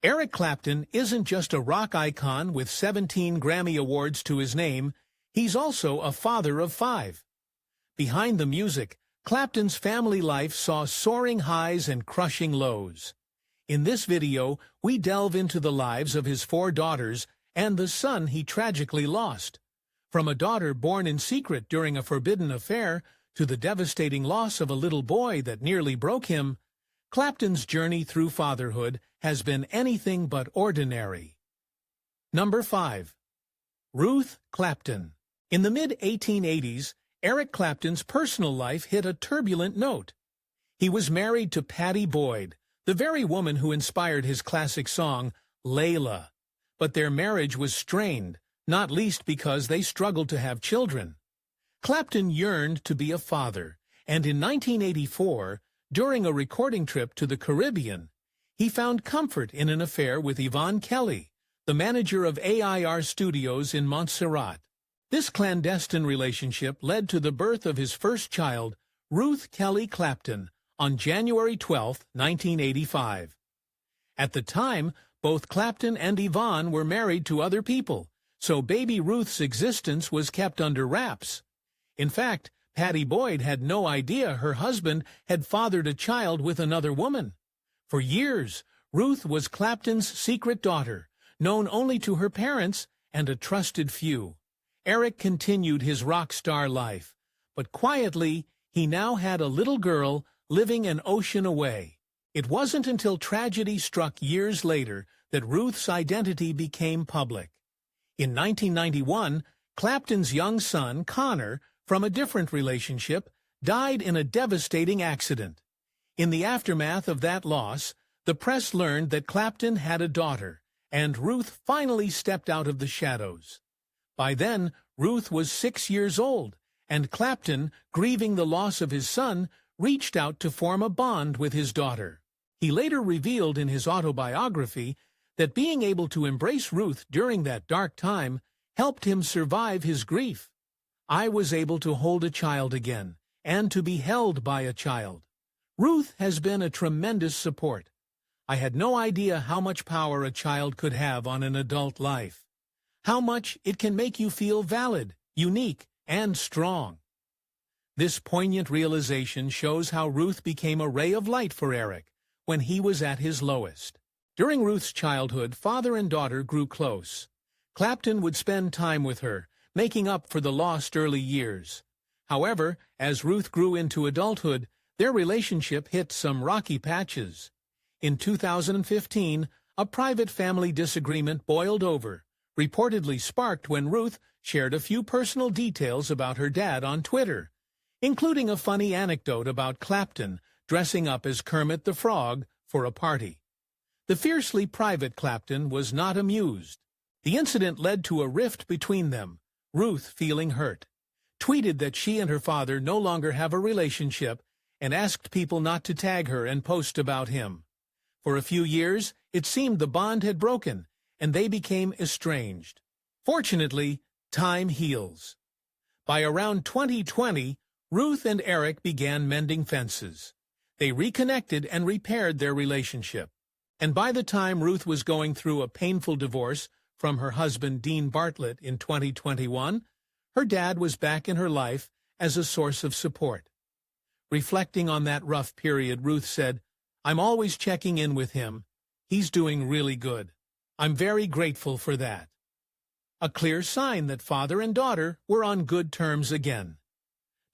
Eric Clapton isn't just a rock icon with 17 Grammy Awards to his name, he's also a father of 5. Behind the music, Clapton's family life saw soaring highs and crushing lows. In this video, we delve into the lives of his 4 daughters and the son he tragically lost. From a daughter born in secret during a forbidden affair to the devastating loss of a little boy that nearly broke him, Clapton's journey through fatherhood has been anything but ordinary. Number 5. Ruth Clapton. In the mid-1880s, Eric Clapton's personal life hit a turbulent note. He was married to Pattie Boyd, the very woman who inspired his classic song, Layla. But their marriage was strained, not least because they struggled to have children. Clapton yearned to be a father, and in 1984, during a recording trip to the Caribbean, he found comfort in an affair with Yvonne Kelly, the manager of AIR Studios in Montserrat. This clandestine relationship led to the birth of his first child, Ruth Kelly Clapton, on January 12, 1985. At the time, both Clapton and Yvonne were married to other people, so baby Ruth's existence was kept under wraps. In fact, Pattie Boyd had no idea her husband had fathered a child with another woman. For years, Ruth was Clapton's secret daughter, known only to her parents and a trusted few. Eric continued his rock star life, but quietly, he now had a little girl living an ocean away. It wasn't until tragedy struck years later that Ruth's identity became public. In 1991, Clapton's young son, Connor, from a different relationship, died in a devastating accident. In the aftermath of that loss, the press learned that Clapton had a daughter, and Ruth finally stepped out of the shadows. By then, Ruth was 6 years old, and Clapton, grieving the loss of his son, reached out to form a bond with his daughter. He later revealed in his autobiography that being able to embrace Ruth during that dark time helped him survive his grief. "I was able to hold a child again, and to be held by a child. Ruth has been a tremendous support. I had no idea how much power a child could have on an adult life. How much it can make you feel valid, unique, and strong." This poignant realization shows how Ruth became a ray of light for Eric when he was at his lowest. During Ruth's childhood, father and daughter grew close. Clapton would spend time with her, making up for the lost early years. However, as Ruth grew into adulthood, their relationship hit some rocky patches. In 2015, a private family disagreement boiled over, reportedly sparked when Ruth shared a few personal details about her dad on Twitter, including a funny anecdote about Clapton dressing up as Kermit the Frog for a party. The fiercely private Clapton was not amused. The incident led to a rift between them, Ruth feeling hurt, tweeted that she and her father no longer have a relationship, and asked people not to tag her and post about him. For a few years, it seemed the bond had broken, and they became estranged. Fortunately, time heals. By around 2020, Ruth and Eric began mending fences. They reconnected and repaired their relationship. And by the time Ruth was going through a painful divorce from her husband Dean Bartlett in 2021, her dad was back in her life as a source of support. Reflecting on that rough period, Ruth said, "I'm always checking in with him. He's doing really good. I'm very grateful for that." A clear sign that father and daughter were on good terms again.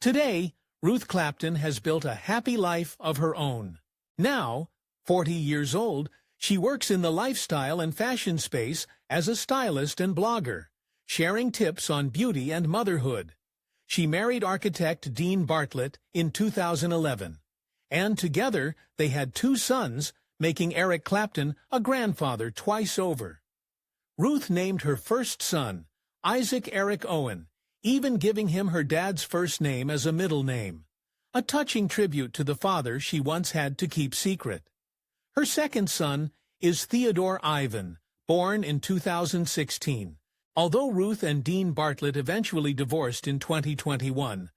Today, Ruth Clapton has built a happy life of her own. Now, 40 years old, she works in the lifestyle and fashion space as a stylist and blogger, sharing tips on beauty and motherhood. She married architect Dean Bartlett in 2011, and together they had 2 sons, making Eric Clapton a grandfather twice over. Ruth named her first son, Isaac Eric Owen, even giving him her dad's first name as a middle name, a touching tribute to the father she once had to keep secret. Her second son is Theodore Ivan, born in 2016. Although Ruth and Dean Bartlett eventually divorced in 2021,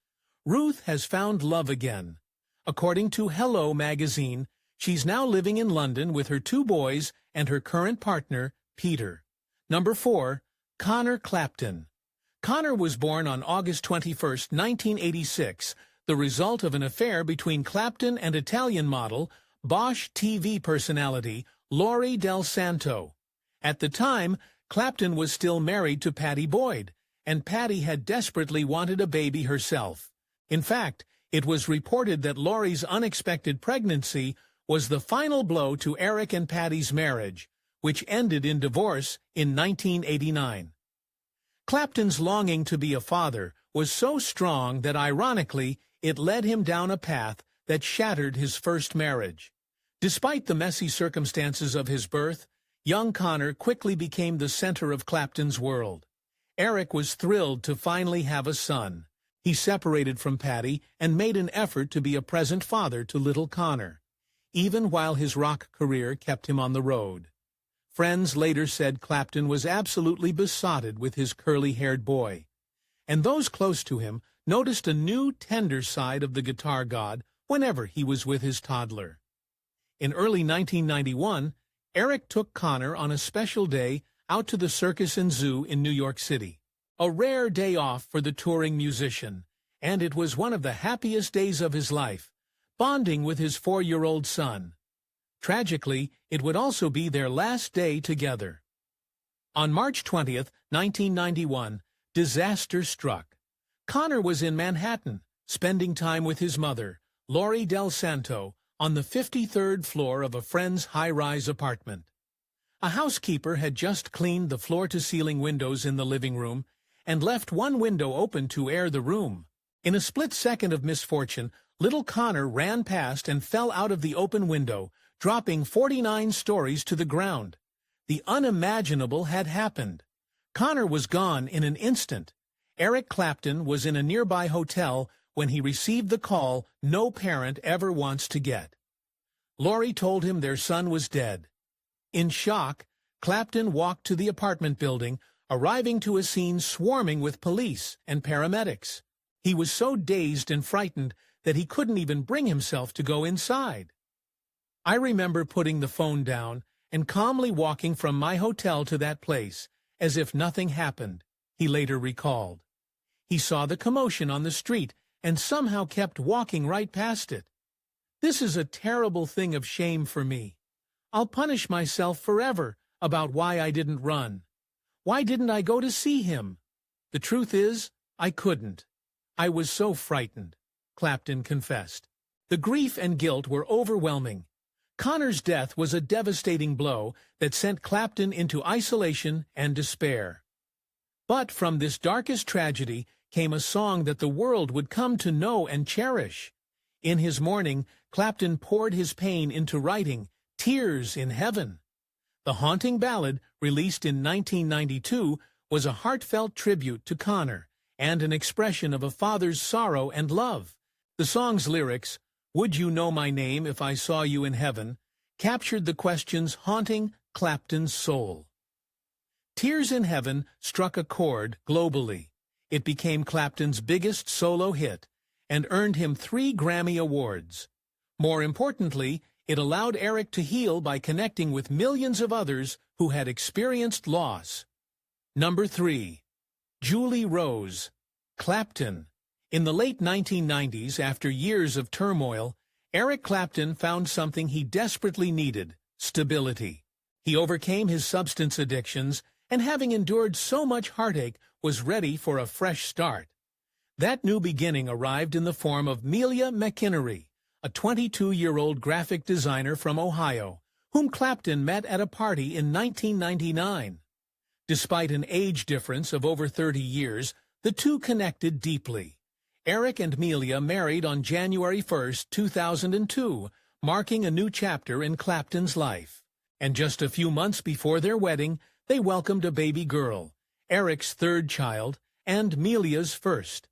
Ruth has found love again. According to Hello magazine, she's now living in London with her 2 boys and her current partner, Peter. Number 4. Connor Clapton. Connor was born on August 21, 1986, the result of an affair between Clapton and Italian model, Bosch TV personality, Laurie Del Santo. At the time, Clapton was still married to Patty Boyd, and Patty had desperately wanted a baby herself. In fact, it was reported that Laurie's unexpected pregnancy was the final blow to Eric and Patty's marriage, which ended in divorce in 1989. Clapton's longing to be a father was so strong that, ironically, it led him down a path that shattered his first marriage. Despite the messy circumstances of his birth, young Connor quickly became the center of Clapton's world. Eric was thrilled to finally have a son. He separated from Patty and made an effort to be a present father to little Connor, even while his rock career kept him on the road. Friends later said Clapton was absolutely besotted with his curly-haired boy, and those close to him noticed a new, tender side of the guitar god whenever he was with his toddler. In early 1991, Eric took Connor on a special day out to the circus and zoo in New York City. A rare day off for the touring musician, and it was one of the happiest days of his life, bonding with his 4-year-old son. Tragically, it would also be their last day together. On March 20, 1991, disaster struck. Connor was in Manhattan, spending time with his mother, Laurie Del Santo, on the 53rd floor of a friend's high-rise apartment. A housekeeper had just cleaned the floor-to-ceiling windows in the living room and left one window open to air the room. In a split second of misfortune, little Connor ran past and fell out of the open window, dropping 49 stories to the ground. The unimaginable had happened. Connor was gone in an instant. Eric Clapton was in a nearby hotel when he received the call no parent ever wants to get. Laurie told him their son was dead. In shock, Clapton walked to the apartment building, arriving to a scene swarming with police and paramedics. He was so dazed and frightened that he couldn't even bring himself to go inside. I remember putting the phone down and calmly walking from my hotel to that place, as if nothing happened, he later recalled. He saw the commotion on the street and somehow kept walking right past it. This is a terrible thing of shame for me. I'll punish myself forever about why I didn't run. Why didn't I go to see him? The truth is, I couldn't. I was so frightened, Clapton confessed. The grief and guilt were overwhelming. Connor's death was a devastating blow that sent Clapton into isolation and despair. But from this darkest tragedy came a song that the world would come to know and cherish. In his mourning, Clapton poured his pain into writing Tears in Heaven. The haunting ballad, released in 1992, was a heartfelt tribute to Connor and an expression of a father's sorrow and love. The song's lyrics, "Would you know my name if I saw you in heaven?" captured the questions haunting Clapton's soul. Tears in Heaven struck a chord globally. It became Clapton's biggest solo hit and earned him 3 Grammy Awards. More importantly, it allowed Eric to heal by connecting with millions of others who had experienced loss. Number 3. Julie Rose. Clapton. In the late 1990s, after years of turmoil, Eric Clapton found something he desperately needed: stability. He overcame his substance addictions and, having endured so much heartache, was ready for a fresh start. That new beginning arrived in the form of Melia McInnery, a 22-year-old graphic designer from Ohio, whom Clapton met at a party in 1999. Despite an age difference of over 30 years, the two connected deeply. Eric and Melia married on January 1, 2002, marking a new chapter in Clapton's life. And just a few months before their wedding, they welcomed a baby girl, Eric's 3rd child, and Melia's 1st.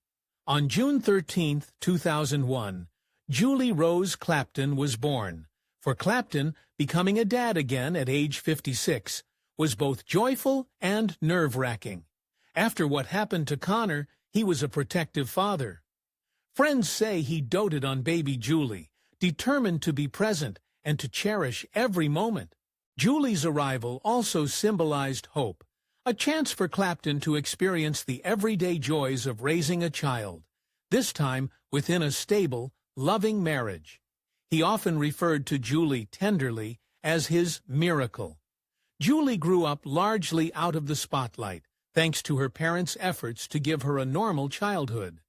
On June 13, 2001, Julie Rose Clapton was born. For Clapton, becoming a dad again at age 56 was both joyful and nerve-wracking. After what happened to Connor, he was a protective father. Friends say he doted on baby Julie, determined to be present and to cherish every moment. Julie's arrival also symbolized hope, a chance for Clapton to experience the everyday joys of raising a child, this time within a stable, loving marriage. He often referred to Julie tenderly as his miracle. Julie grew up largely out of the spotlight, thanks to her parents' efforts to give her a normal childhood.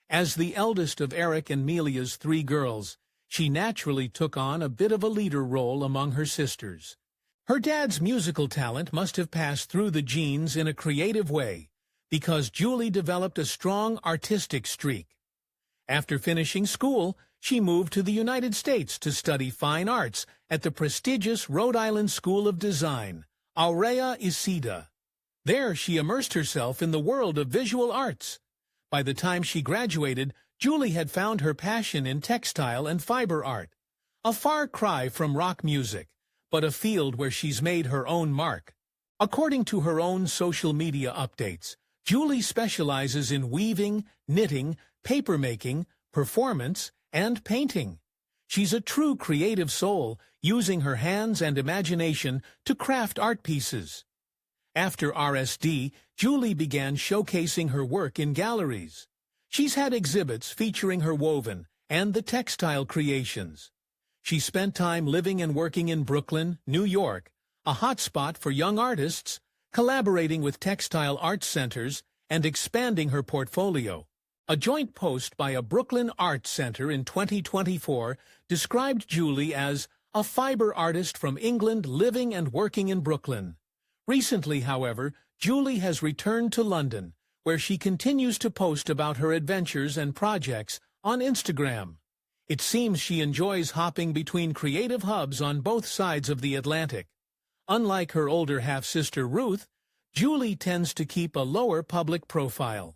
As the eldest of Eric and Melia's 3 girls, she naturally took on a bit of a leader role among her sisters. Her dad's musical talent must have passed through the genes in a creative way, because Julie developed a strong artistic streak. After finishing school, she moved to the United States to study fine arts at the prestigious Rhode Island School of Design, Aurea Isida. There she immersed herself in the world of visual arts. By the time she graduated, Julie had found her passion in textile and fiber art, a far cry from rock music, but a field where she's made her own mark. According to her own social media updates, Julie specializes in weaving, knitting, papermaking, performance, and painting. She's a true creative soul, using her hands and imagination to craft art pieces. After RSD, Julie began showcasing her work in galleries. She's had exhibits featuring her woven and the textile creations. She spent time living and working in Brooklyn, New York, a hotspot for young artists, collaborating with textile arts centers and expanding her portfolio. A joint post by a Brooklyn Arts Center in 2024 described Julie as a fiber artist from England living and working in Brooklyn. Recently, however, Julie has returned to London, where she continues to post about her adventures and projects on Instagram. It seems she enjoys hopping between creative hubs on both sides of the Atlantic. Unlike her older half-sister Ruth, Julie tends to keep a lower public profile.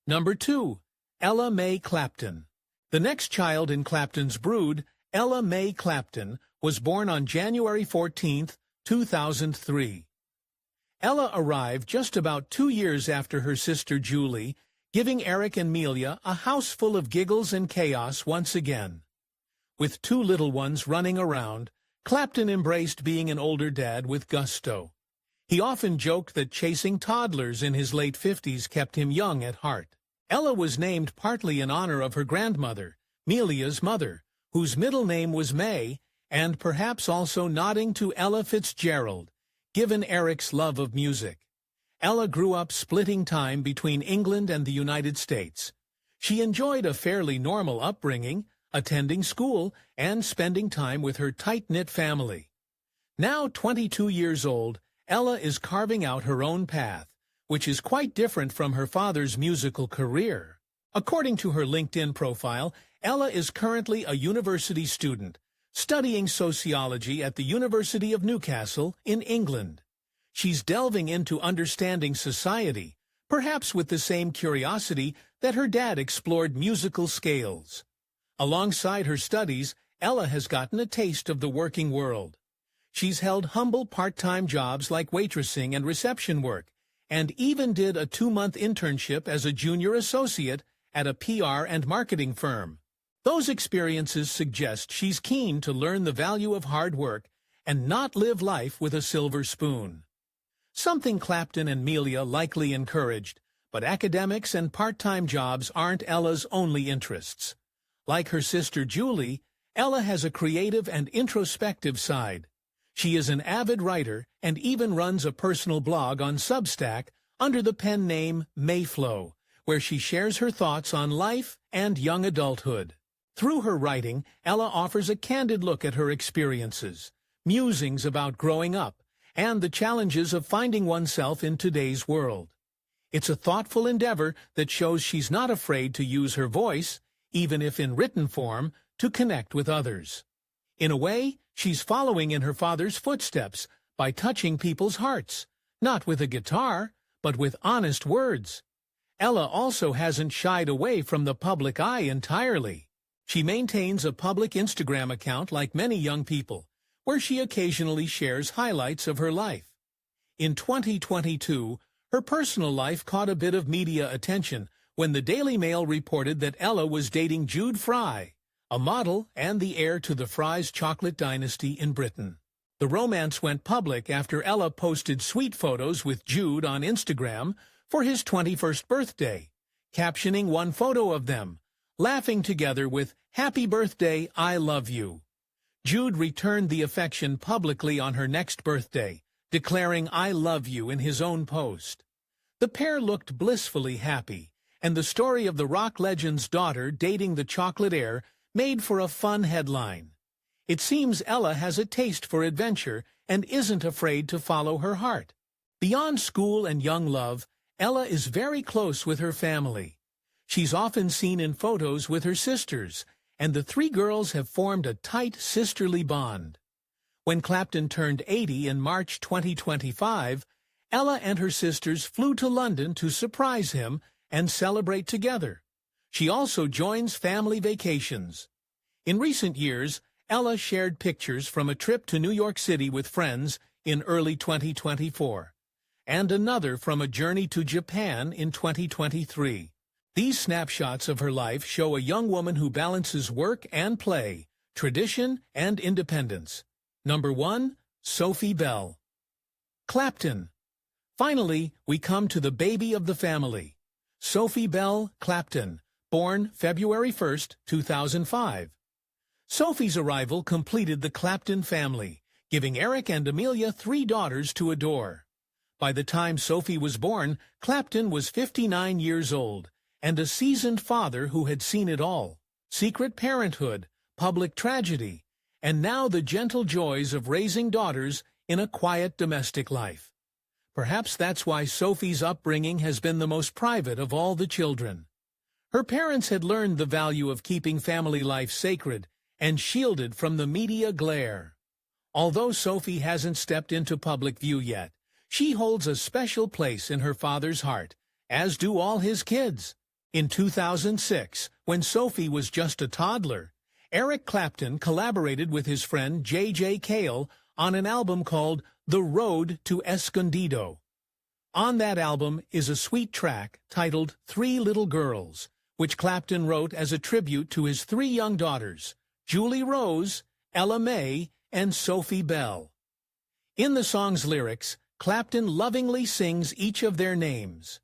Number 2. Ella Mae Clapton. The next child in Clapton's brood, Ella Mae Clapton, was born on January 14, 2003. Ella arrived just about 2 years after her sister Julie, giving Eric and Melia a house full of giggles and chaos once again. With 2 little ones running around, Clapton embraced being an older dad with gusto. He often joked that chasing toddlers in his late 50s kept him young at heart. Ella was named partly in honor of her grandmother, Melia's mother, whose middle name was May, and perhaps also nodding to Ella Fitzgerald, given Eric's love of music. Ella grew up splitting time between England and the United States. She enjoyed a fairly normal upbringing, attending school, and spending time with her tight-knit family. Now 22 years old, Ella is carving out her own path, which is quite different from her father's musical career. According to her LinkedIn profile, Ella is currently a university student, studying sociology at the University of Newcastle in England. She's delving into understanding society, perhaps with the same curiosity that her dad explored musical scales. Alongside her studies, Ella has gotten a taste of the working world. She's held humble part-time jobs like waitressing and reception work, and even did a 2-month internship as a junior associate at a PR and marketing firm. Those experiences suggest she's keen to learn the value of hard work and not live life with a silver spoon. Something Clapton and Melia likely encouraged, but academics and part-time jobs aren't Ella's only interests. Like her sister Julie, Ella has a creative and introspective side. She is an avid writer and even runs a personal blog on Substack under the pen name Mayflow, where she shares her thoughts on life and young adulthood. Through her writing, Ella offers a candid look at her experiences, musings about growing up, and the challenges of finding oneself in today's world. It's a thoughtful endeavor that shows she's not afraid to use her voice, even if in written form, to connect with others. In a way, she's following in her father's footsteps by touching people's hearts, not with a guitar, but with honest words. Ella also hasn't shied away from the public eye entirely. She maintains a public Instagram account like many young people, where she occasionally shares highlights of her life. In 2022, her personal life caught a bit of media attention when the Daily Mail reported that Ella was dating Jude Fry, a model and the heir to the Fry's chocolate dynasty in Britain. The romance went public after Ella posted sweet photos with Jude on Instagram for his 21st birthday, captioning one photo of them, laughing together with "Happy birthday, I love you." Jude returned the affection publicly on her next birthday, declaring "I love you" in his own post. The pair looked blissfully happy, and the story of the rock legend's daughter dating the chocolate heir made for a fun headline. It seems Ella has a taste for adventure and isn't afraid to follow her heart. Beyond school and young love, Ella is very close with her family. She's often seen in photos with her sisters, and the three girls have formed a tight sisterly bond. When Clapton turned 80 in March 2025, Ella and her sisters flew to London to surprise him and celebrate together. She also joins family vacations. In recent years, Ella shared pictures from a trip to New York City with friends in early 2024, and another from a journey to Japan in 2023. These snapshots of her life show a young woman who balances work and play, tradition and independence. Number 1. Sophie Bell. Clapton. Finally, we come to the baby of the family. Sophie Bell Clapton, born February 1, 2005. Sophie's arrival completed the Clapton family, giving Eric and Amelia 3 daughters to adore. By the time Sophie was born, Clapton was 59 years old, and a seasoned father who had seen it all: secret parenthood, public tragedy, and now the gentle joys of raising daughters in a quiet domestic life. Perhaps that's why Sophie's upbringing has been the most private of all the children. Her parents had learned the value of keeping family life sacred and shielded from the media glare. Although Sophie hasn't stepped into public view yet, she holds a special place in her father's heart, as do all his kids. In 2006, when Sophie was just a toddler, Eric Clapton collaborated with his friend J.J. Cale on an album called The Road to Escondido. On that album is a sweet track titled 3 Little Girls, which Clapton wrote as a tribute to his 3 young daughters, Julie Rose, Ella May, and Sophie Bell. In the song's lyrics, Clapton lovingly sings each of their names.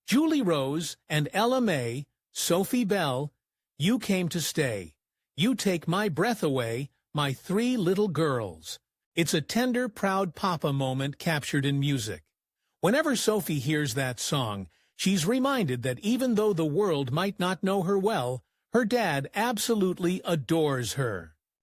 Julie Rose and Ella May, Sophie Bell, you came to stay. You take my breath away, my 3 little girls. It's a tender, proud papa moment captured in music. Whenever Sophie hears that song, she's reminded that even though the world might not know her well, her dad absolutely adores her.